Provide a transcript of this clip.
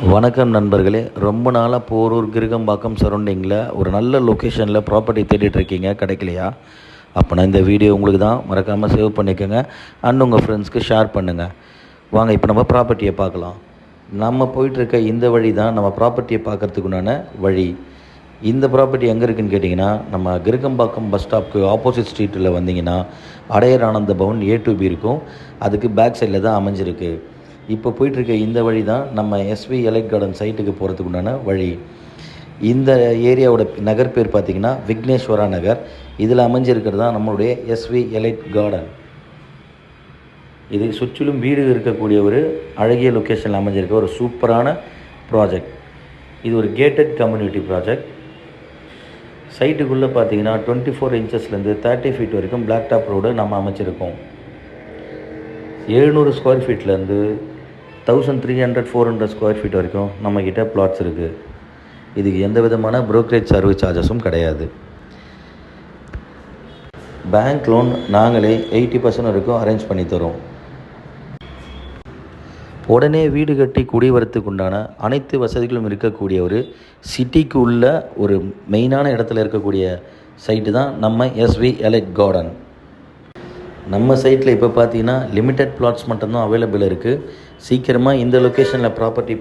வணக்கம் நண்பர்களே. ரொம்ப நாளாக போரூர் கிருகம்பாக்கம் சரௌண்டிங்கில் ஒரு நல்ல லொக்கேஷனில் ப்ராப்பர்ட்டி தேடிட்டுருக்கீங்க, கிடைக்கலையா? அப்போனா இந்த வீடியோ உங்களுக்கு தான். மறக்காமல் சேவ் பண்ணிக்கோங்க அண்ட் உங்கள் ஃப்ரெண்ட்ஸ்க்கு ஷேர் பண்ணுங்கள். வாங்க இப்போ நம்ம ப்ராப்பர்ட்டியை பார்க்கலாம். நம்ம போயிட்டுருக்க இந்த வழி தான் நம்ம ப்ராப்பர்ட்டியை பார்க்குறதுக்குண்டான வழி. இந்த ப்ராப்பர்ட்டி எங்கே இருக்குதுன்னு கேட்டிங்கன்னா, நம்ம கிருகம்பாக்கம் பஸ் ஸ்டாப்க்கு ஆப்போசிட் ஸ்ட்ரீட்டில் வந்தீங்கன்னா அடையர் ஆனந்த பவன் A2B இருக்கும். அதுக்கு பேக் சைடில் தான் அமைஞ்சிருக்கு. இப்போ போயிட்டுருக்க இந்த வழி தான் நம்ம SV எலைட் கார்டன் சைட்டுக்கு போகிறதுக்கு உண்டான வழி. இந்த ஏரியாவோட நகர் பேர் பார்த்திங்கன்னா விக்னேஸ்வரா நகர். இதில் அமைஞ்சிருக்கிறது தான் நம்மளுடைய SV எலைட் கார்டன். இது சுற்றிலும் வீடு இருக்கக்கூடிய ஒரு அழகிய லொக்கேஷனில் அமைஞ்சிருக்க ஒரு சூப்பரான ப்ராஜெக்ட். இது ஒரு கேட்டட் கம்யூனிட்டி ப்ராஜெக்ட். சைட்டுக்குள்ளே பார்த்திங்கன்னா 24 இன்ச்சஸ்லேருந்து 30 ஃபீட் வரைக்கும் பிளாக் டாப் ரோடு நம்ம அமைச்சிருக்கோம். 700 ஸ்கொயர் ஃபீட்லேருந்து 1300-400 ஸ்கொயர் ஃபீட் வரைக்கும் நம்மக்கிட்ட பிளாட்ஸ் இருக்குது. இதுக்கு எந்த விதமான ப்ரோக்கரேஜ் சர்வீஸ் சார்ஜஸும் கிடையாது. பேங்க் லோன் நாங்களே 80% வரைக்கும் அரேஞ்ச் பண்ணி தரோம். உடனே வீடு கட்டி குடிவரத்துக்கு உண்டான அனைத்து வசதிகளும் இருக்கக்கூடிய ஒரு சிட்டிக்கு உள்ள ஒரு மெயினான இடத்துல இருக்கக்கூடிய சைட்டு தான் நம்ம SV எலைட் கார்டன். நம்ம சைட்டில் இப்போ பார்த்தீங்கன்னா லிமிட்டட் பிளாட்ஸ் மட்டும்தான் அவைலபிள் இருக்குது. சீக்கிரமாக இந்த லொக்கேஷனில் ப்ராப்பர்ட்டி